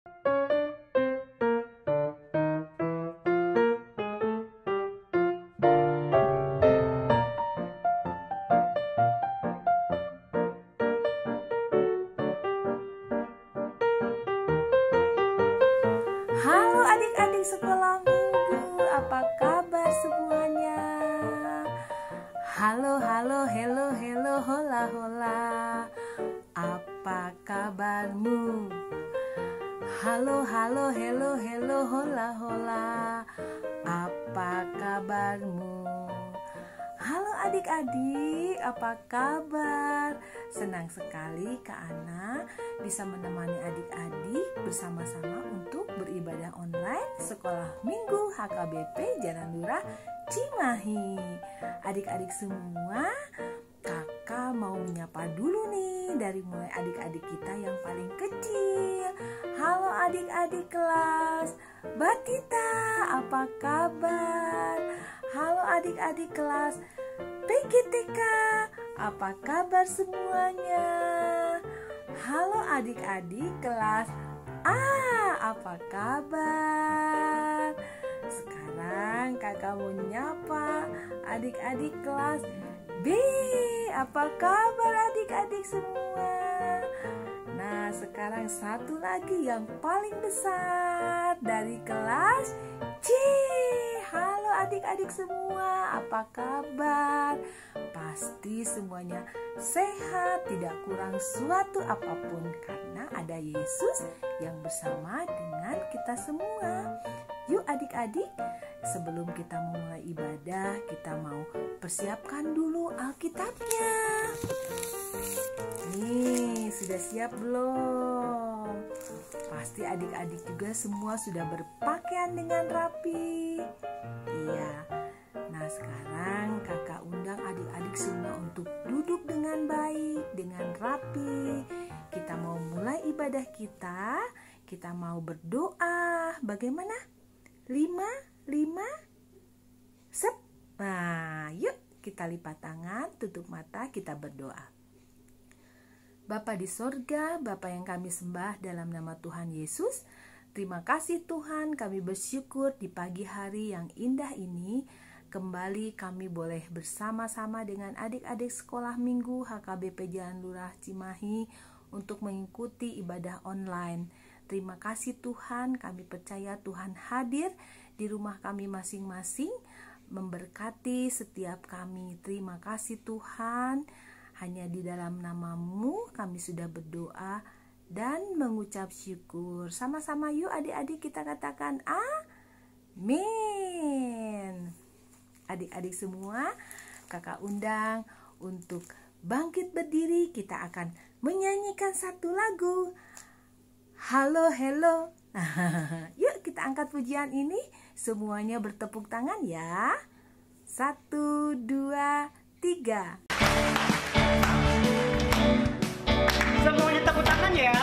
Halo adik-adik sekolah minggu, apa kabar semuanya? Halo, halo, hello, hello, hola, hola. Apa kabarmu? Halo, halo, hello, hello, hola, hola. Apa kabarmu? Halo adik-adik, apa kabar? Senang sekali Kak Ana bisa menemani adik-adik bersama-sama untuk beribadah online Sekolah Minggu HKBP Jalan Lurah Cimahi. Adik-adik semua, kakak mau menyapa dulu nih dari mulai adik-adik kita yang paling kecil. Halo adik-adik kelas Batita, apa kabar? Halo adik-adik kelas PGTK, apa kabar semuanya? Halo adik-adik kelas A, apa kabar? Sekarang kakak mau nyapa adik-adik kelas B, apa kabar adik-adik semua? Nah, sekarang satu lagi yang paling besar dari kelas C. Halo adik-adik semua, apa kabar? Pasti semuanya sehat, tidak kurang suatu apapun karena ada Yesus yang bersama dengan kita semua. Yuk adik-adik, sebelum kita memulai ibadah, kita mau persiapkan dulu Alkitabnya. Nih, sudah siap belum? Pasti adik-adik juga semua sudah berpakaian dengan rapi. Iya. Nah, sekarang kakak undang adik-adik semua untuk duduk dengan baik, dengan rapi. Kita mau mulai ibadah kita. Kita mau berdoa. Bagaimana? 5, sep. Nah, yuk kita lipat tangan, tutup mata, kita berdoa. Bapa di sorga, Bapa yang kami sembah dalam nama Tuhan Yesus, terima kasih Tuhan, kami bersyukur di pagi hari yang indah ini, kembali kami boleh bersama-sama dengan adik-adik sekolah minggu HKBP Jalan Lurah Cimahi untuk mengikuti ibadah online. Terima kasih Tuhan, kami percaya Tuhan hadir di rumah kami masing-masing, memberkati setiap kami. Terima kasih Tuhan, hanya di dalam nama-Mu kami sudah berdoa dan mengucap syukur. Sama-sama yuk adik-adik kita katakan amin. Adik-adik semua, kakak undang untuk bangkit berdiri. Kita akan menyanyikan satu lagu. Halo, hello. Yuk kita angkat pujian ini. Semuanya bertepuk tangan ya. 1, 2, 3. Semuanya tepuk tangan ya.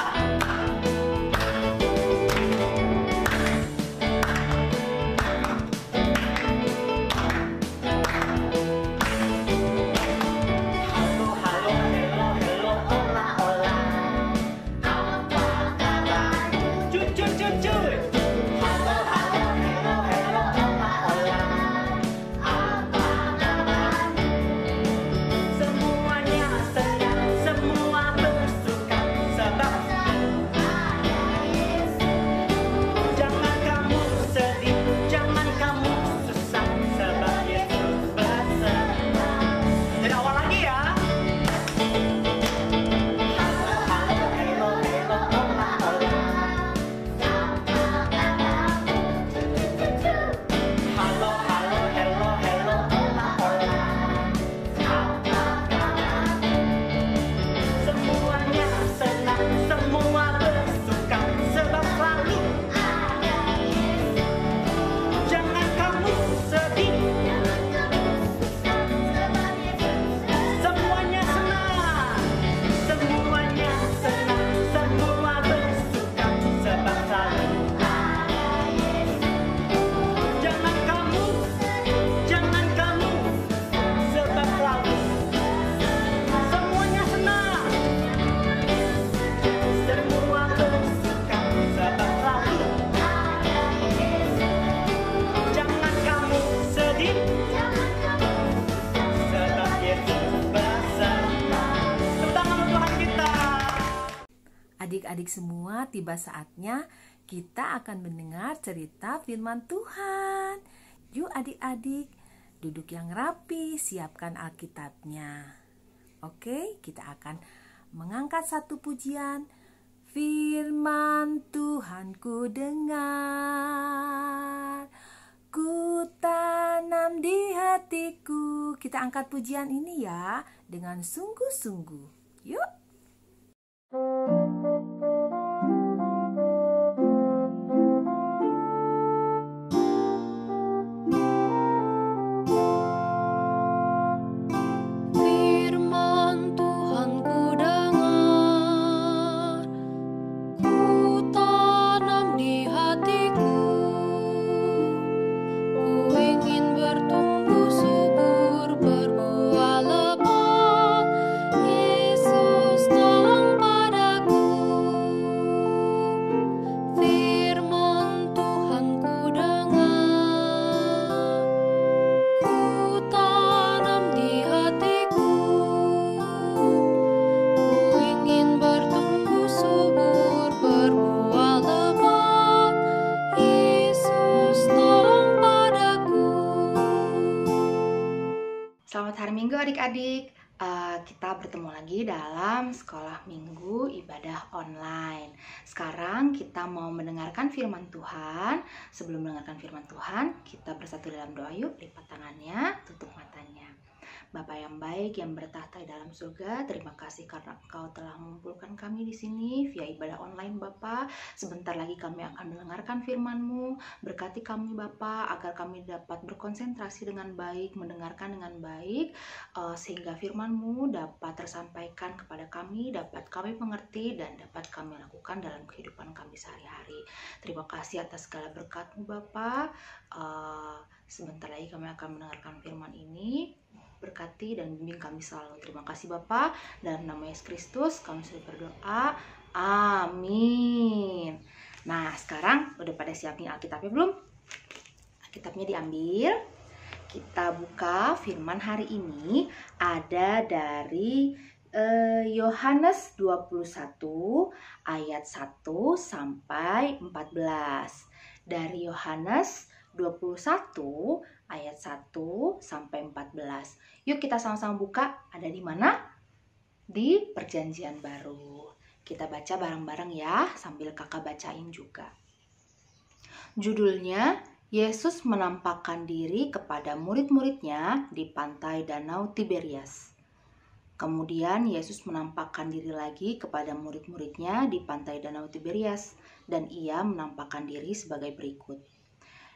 adik-adik semua, tiba saatnya kita akan mendengar cerita firman Tuhan. Yuk adik-adik, duduk yang rapi, siapkan Alkitabnya. Oke, kita akan mengangkat satu pujian. Firman Tuhan ku dengar, ku tanam di hatiku. Kita angkat pujian ini ya dengan sungguh-sungguh. Yuk. Selamat hari Minggu adik-adik. Kita bertemu lagi dalam sekolah minggu ibadah online. Sekarang kita mau mendengarkan firman Tuhan. Sebelum mendengarkan firman Tuhan, kita bersatu dalam doa yuk. Lipat tangannya, tutup matanya. Bapa yang baik yang bertahta di dalam surga, terima kasih karena Engkau telah mengumpulkan kami di sini via ibadah online Bapa. Sebentar lagi kami akan mendengarkan firman-Mu. Berkati kami Bapa agar kami dapat berkonsentrasi dengan baik, mendengarkan dengan baik, sehingga firman-Mu dapat tersampaikan kepada kami, dapat kami mengerti dan dapat kami lakukan dalam kehidupan kami sehari-hari. Terima kasih atas segala berkat-Mu Bapa. Sebentar lagi kami akan mendengarkan firman ini. Berkati dan bimbing kami selalu. Terima kasih Bapa, dalam nama Yesus Kristus kami sudah berdoa. Amin. Nah, sekarang udah pada siapin Alkitabnya belum? Alkitabnya diambil. Kita buka firman hari ini ada dari Yohanes 21 ayat 1 sampai 14. Dari Yohanes 21 ayat 1 sampai 14. Yuk kita sama-sama buka. Ada di mana? Di Perjanjian Baru. Kita baca bareng-bareng ya, sambil kakak bacain juga. Judulnya, Yesus menampakkan diri kepada murid-muridnya di pantai Danau Tiberias. Kemudian Yesus menampakkan diri lagi kepada murid-muridnya di pantai Danau Tiberias, dan ia menampakkan diri sebagai berikut.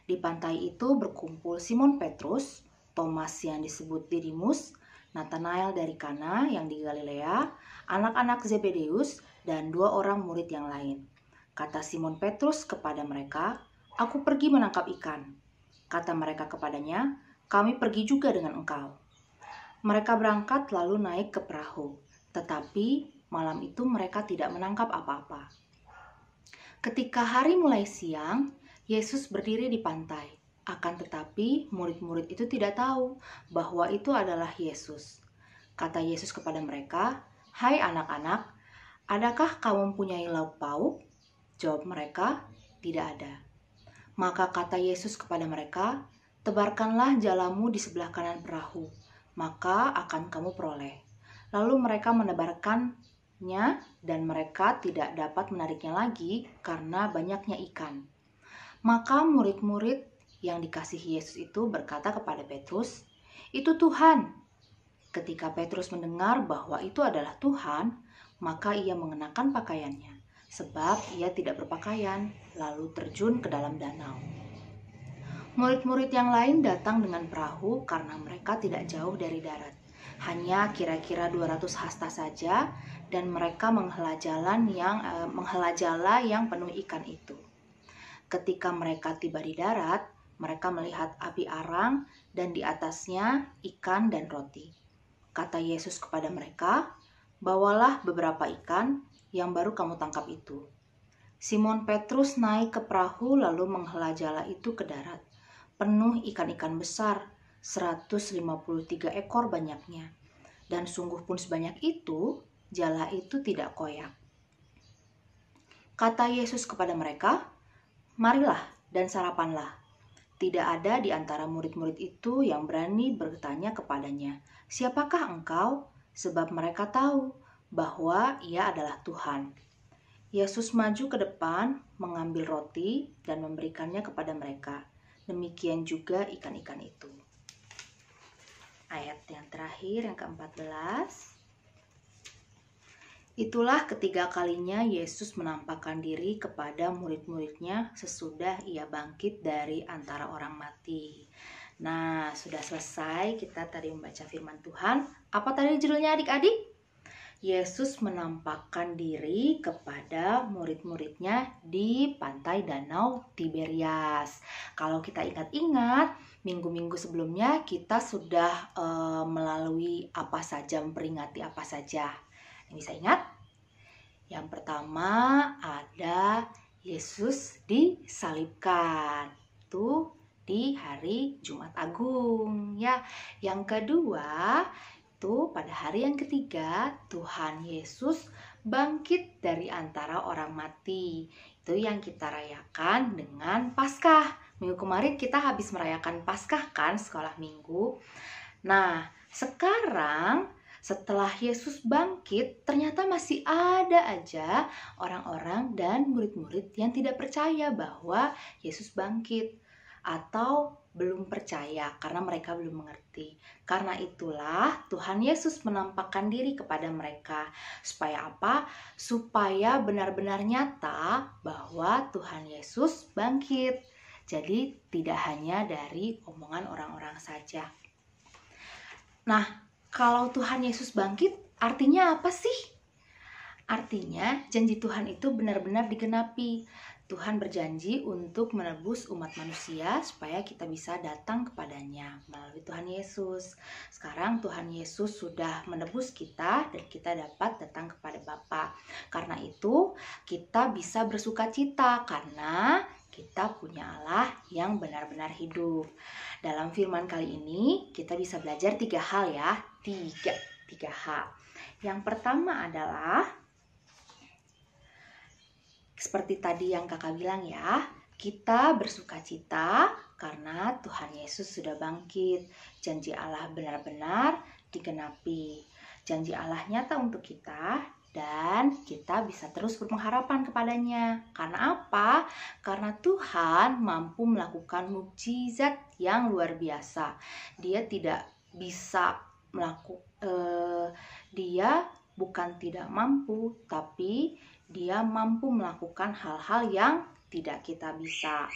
Di pantai itu berkumpul Simon Petrus, Thomas yang disebut Didimus, Nathanael dari Kana yang di Galilea, anak-anak Zebedeus, dan 2 orang murid yang lain. Kata Simon Petrus kepada mereka, "Aku pergi menangkap ikan." Kata mereka kepadanya, "Kami pergi juga dengan engkau." Mereka berangkat lalu naik ke perahu, tetapi malam itu mereka tidak menangkap apa-apa. Ketika hari mulai siang, Yesus berdiri di pantai, akan tetapi murid-murid itu tidak tahu bahwa itu adalah Yesus. Kata Yesus kepada mereka, "Hai anak-anak, adakah kamu mempunyai lauk pauk?" Jawab mereka, "Tidak ada." Maka kata Yesus kepada mereka, "Tebarkanlah jalamu di sebelah kanan perahu, maka akan kamu peroleh." Lalu mereka menebarkannya dan mereka tidak dapat menariknya lagi karena banyaknya ikan. Maka murid-murid yang dikasihi Yesus itu berkata kepada Petrus, "Itu Tuhan." Ketika Petrus mendengar bahwa itu adalah Tuhan, maka ia mengenakan pakaiannya, sebab ia tidak berpakaian, lalu terjun ke dalam danau. Murid-murid yang lain datang dengan perahu karena mereka tidak jauh dari darat, hanya kira-kira 200 hasta saja, dan mereka menghela jala yang penuh ikan itu. Ketika mereka tiba di darat, mereka melihat api arang dan di atasnya ikan dan roti. Kata Yesus kepada mereka, "Bawalah beberapa ikan yang baru kamu tangkap itu." Simon Petrus naik ke perahu lalu menghela jala itu ke darat, penuh ikan-ikan besar, 153 ekor banyaknya. Dan sungguh pun sebanyak itu, jala itu tidak koyak. Kata Yesus kepada mereka, "Marilah dan sarapanlah." Tidak ada di antara murid-murid itu yang berani bertanya kepadanya, "Siapakah engkau?" Sebab mereka tahu bahwa ia adalah Tuhan. Yesus maju ke depan, mengambil roti dan memberikannya kepada mereka. Demikian juga ikan-ikan itu. Ayat yang terakhir, yang ke-14. Itulah ketiga kalinya Yesus menampakkan diri kepada murid-muridnya sesudah ia bangkit dari antara orang mati. Nah, sudah selesai kita tadi membaca firman Tuhan. Apa tadi judulnya adik-adik? Yesus menampakkan diri kepada murid-muridnya di pantai Danau Tiberias. Kalau kita ingat-ingat, minggu-minggu sebelumnya kita sudah melalui apa saja, memperingati apa saja. Bisa ingat? Yang pertama ada Yesus disalibkan. Itu di hari Jumat Agung ya. Yang kedua itu pada hari yang ketiga Tuhan Yesus bangkit dari antara orang mati. Itu yang kita rayakan dengan Paskah. Minggu kemarin kita habis merayakan Paskah kan, sekolah minggu. Nah, sekarang setelah Yesus bangkit, ternyata masih ada aja orang-orang dan murid-murid yang tidak percaya bahwa Yesus bangkit atau belum percaya karena mereka belum mengerti. Karena itulah Tuhan Yesus menampakkan diri kepada mereka. Supaya apa? Supaya benar-benar nyata bahwa Tuhan Yesus bangkit. Jadi tidak hanya dari omongan orang-orang saja. Nah, kalau Tuhan Yesus bangkit, artinya apa sih? Artinya janji Tuhan itu benar-benar digenapi. Tuhan berjanji untuk menebus umat manusia supaya kita bisa datang kepadanya melalui Tuhan Yesus. Sekarang Tuhan Yesus sudah menebus kita dan kita dapat datang kepada Bapa. Karena itu kita bisa bersuka cita karena kita punya Allah yang benar-benar hidup. Dalam firman kali ini kita bisa belajar 3 hal ya. Tiga hal. Yang pertama adalah seperti tadi yang kakak bilang ya, kita bersuka cita karena Tuhan Yesus sudah bangkit. Janji Allah benar-benar digenapi. Janji Allah nyata untuk kita dan kita bisa terus berpengharapan kepadanya. Karena apa? Karena Tuhan mampu melakukan mukjizat yang luar biasa. Dia tidak bisa dia bukan tidak mampu, tapi dia mampu melakukan hal-hal yang tidak kita bisa.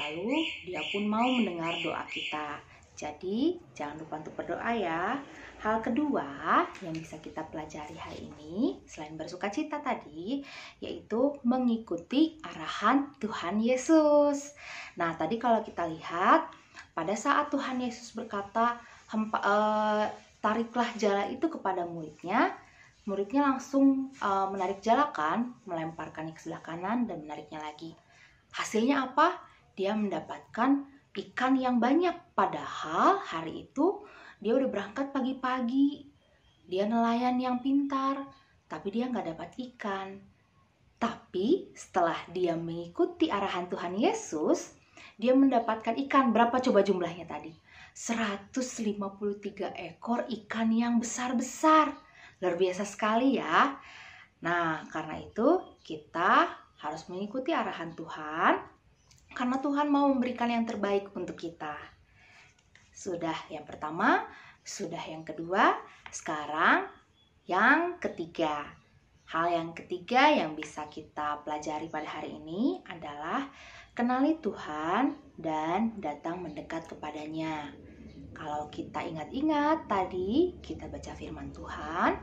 Lalu dia pun mau mendengar doa kita. Jadi jangan lupa untuk berdoa ya. Hal kedua yang bisa kita pelajari hari ini selain bersuka cita tadi, yaitu mengikuti arahan Tuhan Yesus. Nah, tadi kalau kita lihat pada saat Tuhan Yesus berkata, tariklah jala itu kepada muridnya, muridnya langsung menarik jala kan, melemparkannya ke sebelah kanan dan menariknya lagi. Hasilnya apa? Dia mendapatkan ikan yang banyak. Padahal hari itu dia udah berangkat pagi-pagi. Dia nelayan yang pintar, tapi dia nggak dapat ikan. Tapi setelah dia mengikuti arahan Tuhan Yesus, dia mendapatkan ikan. Berapa coba jumlahnya tadi? 153 ekor ikan yang besar-besar. Luar biasa sekali ya. Nah, karena itu kita harus mengikuti arahan Tuhan karena Tuhan mau memberikan yang terbaik untuk kita. Sudah yang pertama, sudah yang kedua, sekarang yang ketiga. Hal yang ketiga yang bisa kita pelajari pada hari ini adalah kenali Tuhan dan datang mendekat kepadanya. Kalau kita ingat-ingat tadi kita baca firman Tuhan,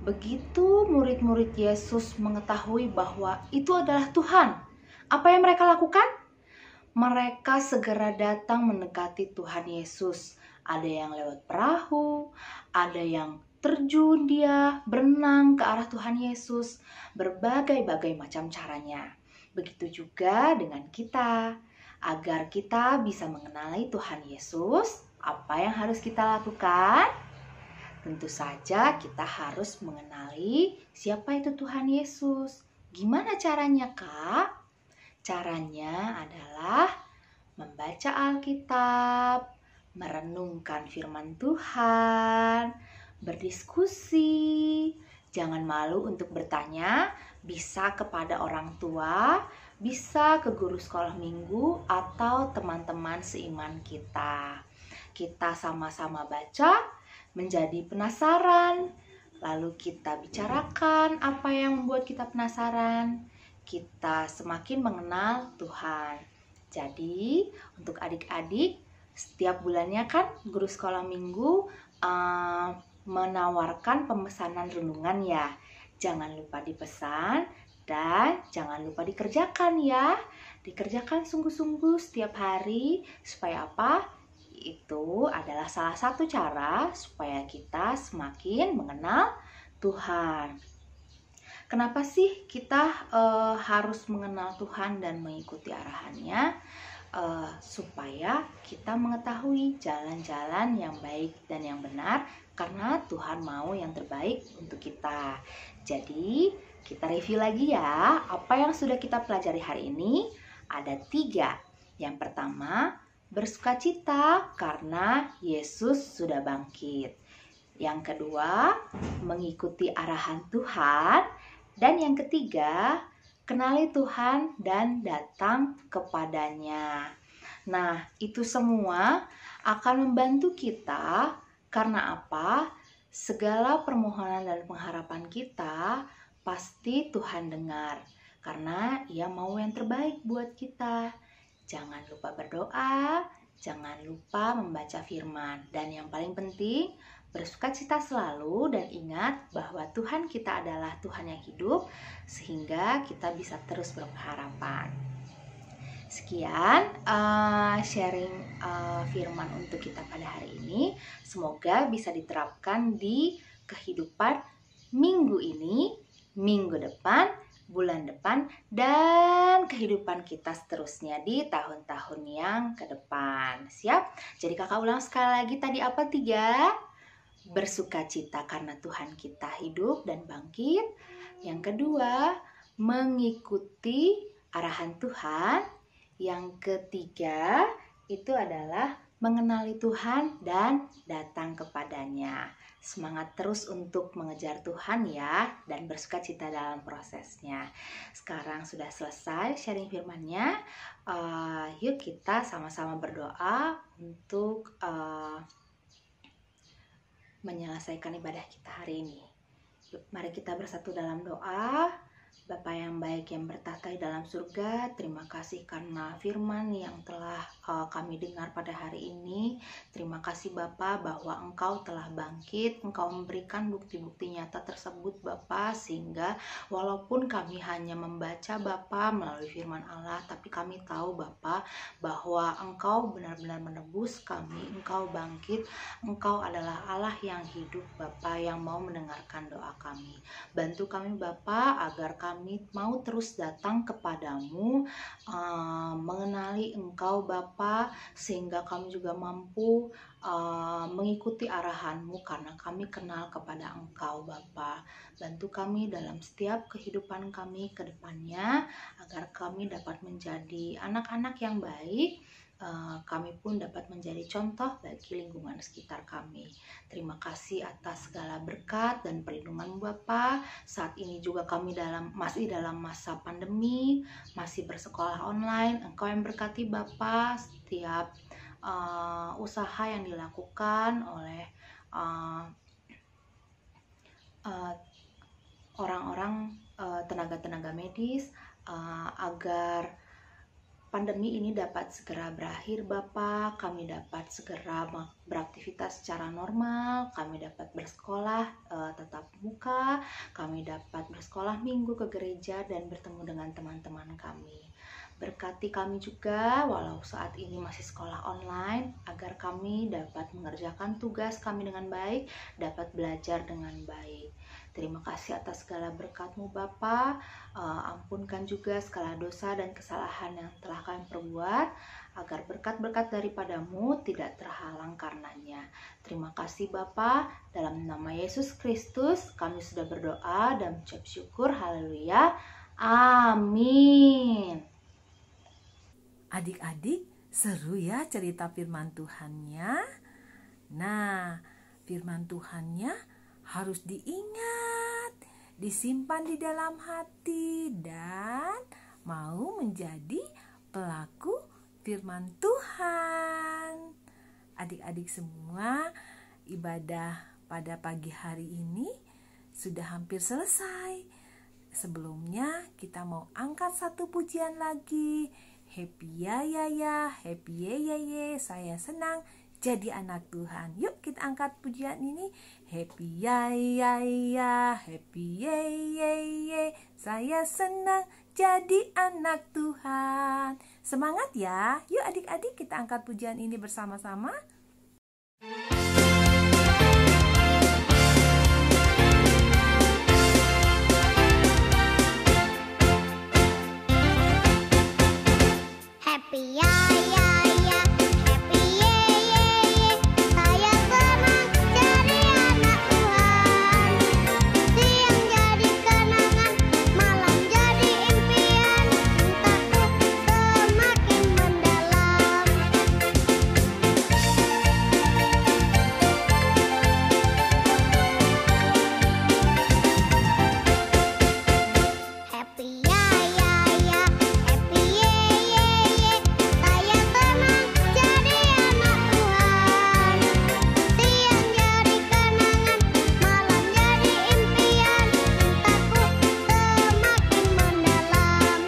begitu murid-murid Yesus mengetahui bahwa itu adalah Tuhan, apa yang mereka lakukan? Mereka segera datang mendekati Tuhan Yesus. Ada yang lewat perahu, ada yang terjun dia berenang ke arah Tuhan Yesus, berbagai-bagai macam caranya. Begitu juga dengan kita. Agar kita bisa mengenali Tuhan Yesus, apa yang harus kita lakukan? Tentu saja kita harus mengenali siapa itu Tuhan Yesus. Gimana caranya, Kak? Caranya adalah membaca Alkitab, merenungkan firman Tuhan, berdiskusi. Jangan malu untuk bertanya, bisa kepada orang tua, bisa ke guru sekolah minggu, atau teman-teman seiman kita. Kita sama-sama baca, menjadi penasaran, lalu kita bicarakan apa yang membuat kita penasaran. Kita semakin mengenal Tuhan. Jadi, untuk adik-adik, setiap bulannya kan guru sekolah minggu menawarkan pemesanan renungan ya. Jangan lupa dipesan dan jangan lupa dikerjakan ya. Dikerjakan sungguh-sungguh setiap hari supaya apa? Itu adalah salah satu cara supaya kita semakin mengenal Tuhan. Kenapa sih kita harus mengenal Tuhan dan mengikuti arahannya? Supaya kita mengetahui jalan-jalan yang baik dan yang benar, karena Tuhan mau yang terbaik untuk kita. Jadi kita review lagi ya, apa yang sudah kita pelajari hari ini. Ada 3. Yang pertama, bersukacita karena Yesus sudah bangkit. Yang kedua, mengikuti arahan Tuhan. Dan yang ketiga, kenali Tuhan dan datang kepadanya. Nah, itu semua akan membantu kita. Karena apa? Segala permohonan dan pengharapan kita pasti Tuhan dengar. Karena Ia mau yang terbaik buat kita. Jangan lupa berdoa, jangan lupa membaca firman. Dan yang paling penting, bersukacita selalu dan ingat bahwa Tuhan kita adalah Tuhan yang hidup, sehingga kita bisa terus berpengharapan. Sekian sharing firman untuk kita pada hari ini. Semoga bisa diterapkan di kehidupan minggu ini, minggu depan, bulan depan, dan kehidupan kita seterusnya di tahun-tahun yang ke depan. Siap? Jadi kakak ulang sekali lagi, tadi apa 3? Bersukacita karena Tuhan kita hidup dan bangkit. Yang kedua, mengikuti arahan Tuhan. Yang ketiga, itu adalah mengenali Tuhan dan datang kepadanya. Semangat terus untuk mengejar Tuhan ya, dan bersukacita dalam prosesnya. Sekarang sudah selesai sharing firman-Nya. Yuk kita sama-sama berdoa untuk menyelesaikan ibadah kita hari ini. Yuk, mari kita bersatu dalam doa. Bapa yang baik yang bertahta di dalam surga, terima kasih karena firman yang telah kami dengar pada hari ini. Terima kasih Bapa bahwa Engkau telah bangkit, Engkau memberikan bukti-bukti nyata tersebut Bapa, sehingga walaupun kami hanya membaca Bapa melalui firman Allah, tapi kami tahu Bapa bahwa Engkau benar-benar menebus kami, Engkau bangkit, Engkau adalah Allah yang hidup Bapa, yang mau mendengarkan doa kami. Bantu kami Bapa agar kami mau terus datang kepadamu, mengenali Engkau Bapa, sehingga kami juga mampu mengikuti arahan-Mu karena kami kenal kepada Engkau Bapa. Bantu kami dalam setiap kehidupan kami ke depannya, agar kami dapat menjadi anak-anak yang baik. Kami pun dapat menjadi contoh bagi lingkungan sekitar kami. Terima kasih atas segala berkat dan perlindungan Bapa. Saat ini juga kami masih dalam masa pandemi, masih bersekolah online. Engkau yang berkati Bapa setiap usaha yang dilakukan oleh orang-orang tenaga-tenaga medis, agar pandemi ini dapat segera berakhir Bapa, kami dapat segera beraktivitas secara normal, kami dapat bersekolah tatap muka, kami dapat bersekolah minggu ke gereja dan bertemu dengan teman-teman kami. Berkati kami juga walau saat ini masih sekolah online, agar kami dapat mengerjakan tugas kami dengan baik, dapat belajar dengan baik. Terima kasih atas segala berkat-Mu Bapa. Ampunkan juga segala dosa dan kesalahan yang telah kami perbuat, agar berkat-berkat daripada-Mu tidak terhalang karenanya. Terima kasih Bapa. Dalam nama Yesus Kristus kami sudah berdoa dan mengucap syukur. Haleluya. Amin. Adik-adik, seru ya cerita firman Tuhannya. Nah, firman Tuhannya harus diingat, disimpan di dalam hati, dan mau menjadi pelaku firman Tuhan. Adik-adik semua, ibadah pada pagi hari ini sudah hampir selesai. Sebelumnya kita mau angkat satu pujian lagi. Happy ya ya ya, happy ye ye ye, saya senang jadi anak Tuhan. Yuk kita angkat pujian ini. Happy ya ya ya, happy ye ye ye, saya senang jadi anak Tuhan. Semangat ya. Yuk adik-adik kita angkat pujian ini bersama-sama. Happy ya ya ya, happy ye ye ye, saya senang jadi anak Tuhan. Siang jadi kenangan, malam jadi impian, cintaku semakin mendalam. Happy ya ya ya, happy ye ye ye, saya senang jadi anak Tuhan. Siang jadi kenangan, malam jadi impian, cintaku semakin mendalam.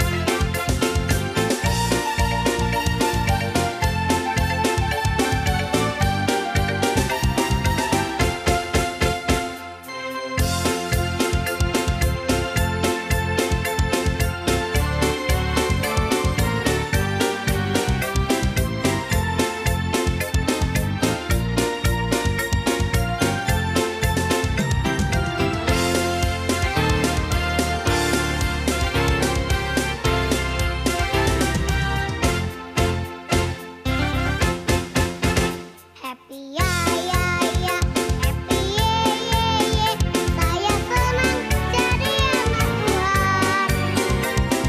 Happy ya ya ya, happy ye ye ye, saya senang jadi anak Tuhan.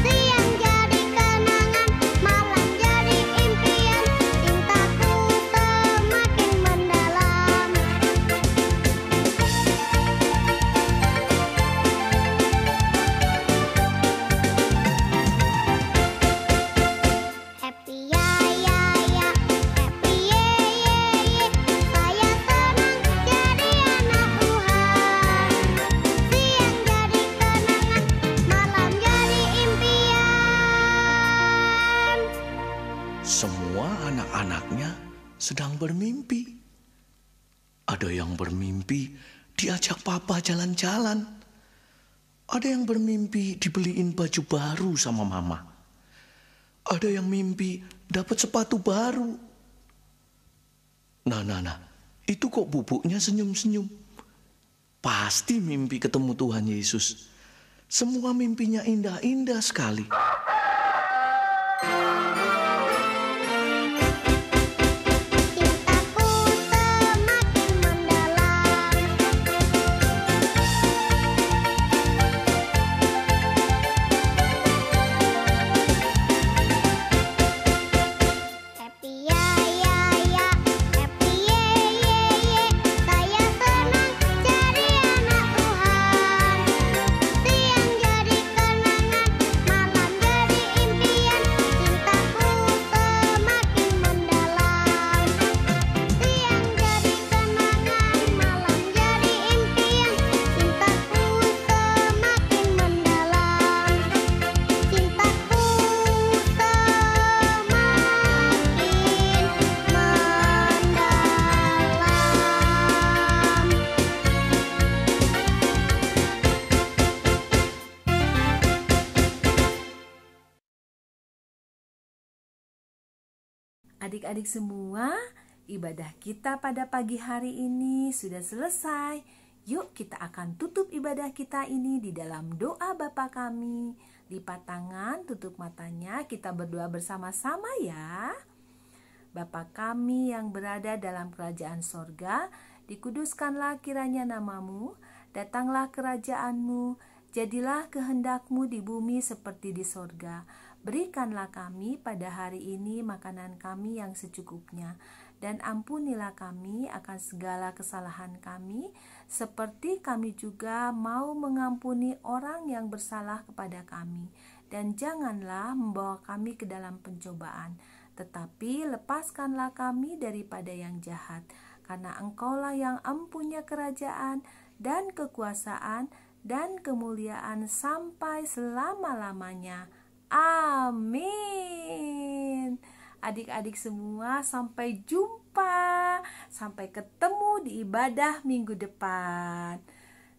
Siang jadi kenangan, malam jadi impian, cintaku semakin mendalam. Happy ya ya ya, happy ye ye ye, saya senang jadi anak Tuhan. Siang jadi kenangan, malam jadi impian. Semua anak-anaknya sedang bermimpi. Ada yang bermimpi diajak papa jalan-jalan. Ada yang bermimpi dibeliin baju baru sama mama. Ada yang mimpi dapat sepatu baru. Nah, itu kok bubuknya senyum-senyum. Pasti mimpi ketemu Tuhan Yesus. Semua mimpinya indah-indah sekali. Cintaku semakin mendalam. Happy ya ya ya, happy ye ye ye, saya senang jadi anak Tuhan. Siang jadi kenangan, malam jadi impian, cintaku semakin mendalam. Siang jadi kenangan, malam jadi impian, cintaku semakin mendalam. Cintaku semakin mendalam. Adik-adik semua, ibadah kita pada pagi hari ini sudah selesai. Yuk kita akan tutup ibadah kita ini di dalam doa Bapa kami. Lipat tangan, tutup matanya, kita berdoa bersama-sama ya. Bapa kami yang berada dalam kerajaan sorga, dikuduskanlah kiranya namamu, datanglah kerajaanmu, Jadilah kehendak-Mu di bumi seperti di sorga. Berikanlah kami pada hari ini makanan kami yang secukupnya, dan ampunilah kami akan segala kesalahan kami, seperti kami juga mau mengampuni orang yang bersalah kepada kami. Dan janganlah membawa kami ke dalam pencobaan, tetapi lepaskanlah kami daripada yang jahat, karena Engkaulah yang empunya kerajaan dan kekuasaan dan kemuliaan sampai selama-lamanya. Amin. Adik-adik semua, sampai jumpa. Sampai ketemu di ibadah minggu depan.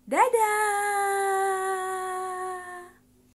Dadah.